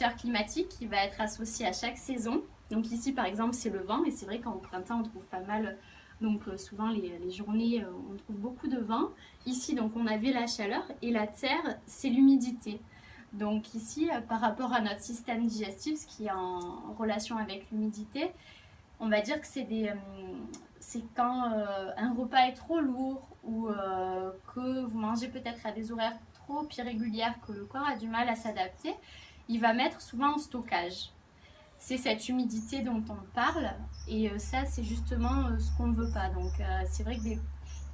facteur climatique qui va être associé à chaque saison. Donc ici par exemple c'est le vent, et c'est vrai qu'au printemps on trouve pas mal, donc souvent les journées on trouve beaucoup de vent. Ici donc on avait la chaleur, et la terre c'est l'humidité. Donc ici par rapport à notre système digestif, ce qui est en relation avec l'humidité, on va dire que c'est quand un repas est trop lourd, ou que vous mangez peut-être à des horaires trop irrégulières, que le corps a du mal à s'adapter, il va mettre souvent en stockage. C'est cette humidité dont on parle, et ça c'est justement ce qu'on ne veut pas. Donc c'est vrai qu'il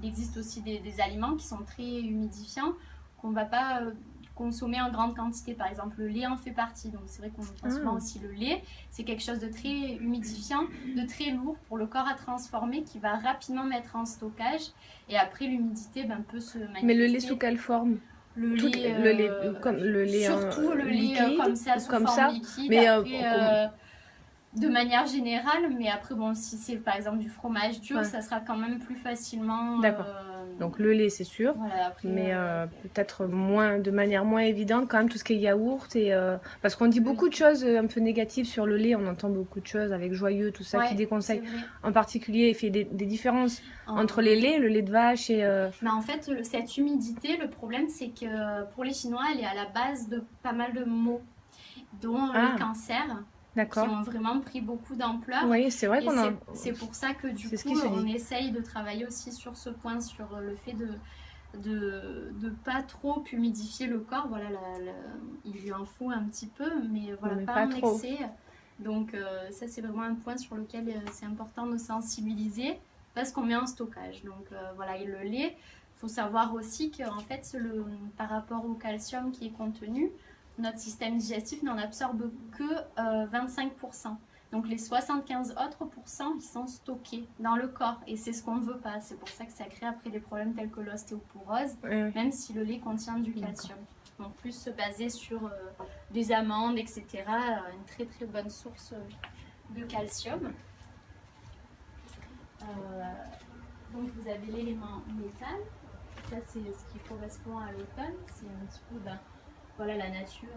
existe aussi des aliments qui sont très humidifiants, qu'on ne va pas consommer en grande quantité. Par exemple le lait en fait partie, donc c'est vrai qu'on prend souvent aussi le lait. C'est quelque chose de très humidifiant, de très lourd pour le corps à transformer, qui va rapidement mettre en stockage, et après l'humidité peut se manifester. Mais le lait sous quelle forme? Le lait, comme le lait surtout le lait liquide, comme ça, sous comme forme ça. liquide. Mais Après, de manière générale, mais après bon, si c'est par exemple du fromage dur, ouais. ça sera quand même plus facilement. D'accord. Donc le lait c'est sûr, voilà, après, mais peut-être moins, de manière moins évidente quand même, tout ce qui est yaourt, et parce qu'on dit beaucoup de choses un peu négatives sur le lait, on entend beaucoup de choses avec Joyeux, tout ça, ouais, qui déconseille c'est vrai. en particulier, et fait des différences entre les laits, le lait de vache et Mais en fait, cette humidité, le problème c'est que pour les Chinois, elle est à la base de pas mal de maux, dont les cancers, qui d'accord. ont vraiment pris beaucoup d'ampleur. Oui, c'est vrai Et qu'on a. c'est pour ça que du C'est ce coup, qui se on dit. essaye de travailler aussi sur ce point, sur le fait de pas trop humidifier le corps. Voilà, il lui en faut un petit peu, mais voilà, Mais pas pas en trop. excès. Donc ça c'est vraiment un point sur lequel c'est important de sensibiliser, parce qu'on met en stockage. Donc voilà, et le lait, il faut savoir aussi que en fait, par rapport au calcium qui est contenu, notre système digestif n'en absorbe que 25%. Donc les 75 autres pourcents, ils sont stockés dans le corps, et c'est ce qu'on ne veut pas. C'est pour ça que ça crée après des problèmes tels que l'ostéoporose, Oui. même si le lait contient du calcium. Donc plus se baser sur des amandes, etc. Une très très bonne source de calcium. Donc vous avez l'élément métal. Ça c'est ce qui correspond à l'automne. C'est un petit peu voilà, la nature